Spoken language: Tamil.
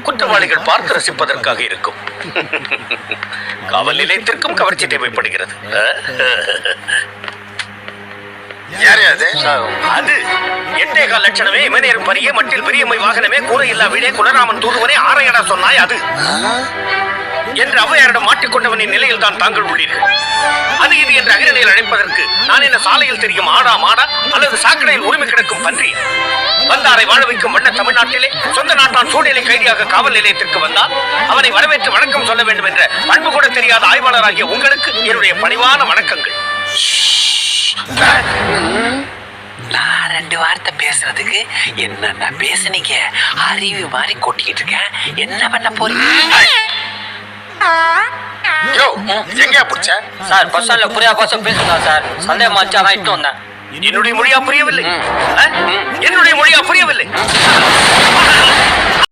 குற்றவாளிகள் பார்த்து ரசிப்பதற்காக இருக்கும். காவல் நிலையத்திற்கும் கவர்ச்சி தேவைப்படுகிறது. யாரு அது? அது 8.25 லட்சணமே இமநேரும் பரிய மட்டில் பெரியம்மை வாகனமே கூரையில்லா வீடே குலராமன் தூதுவனே ஆரையடா சொன்னாய் அது என்று ஔவையாரிடம் மாட்டிக்கொண்டவனின் நிலையில் தான் தாங்கள் உள்ளீர்கள். அது இது என்று அகிரணையில் அழைப்பதற்கு நான் என்ன சாலையில் தெரியும் ஆடா மாடா அல்லது சாக்கடையில் உரிமை கிடக்கும் பன்றி? வந்தாரை வாழ வைக்கும் வண்ண தமிழ்நாட்டிலே சொந்த நாட்டான் சூழ்நிலை கைதியாக காவல் நிலையத்திற்கு வந்தால் அவனை வரவேற்று வணக்கம் சொல்ல வேண்டும் என்ற பண்பு கூட தெரியாத ஆய்வாளராகிய உங்களுக்கு என்னுடைய பணிவான வணக்கங்கள். நான் 2 வார்த்தை பேசுறதுக்கு என்னென்ன பேசுனீங்க? அறிவு மாதிரி கொட்டிக்கிட்டு இருக்கேன். என்ன பண்ண போறீங்க? எங்க பிடிச்ச சார்? பஸ் ஸ்டாண்ட்ல புரியா பாசம் பேசுங்க சார். சந்தேகமா அதான் இட்டு வந்தேன். என்னுடைய மொழியா புரியவில்லை? என்னுடைய மொழியா புரியவில்லை?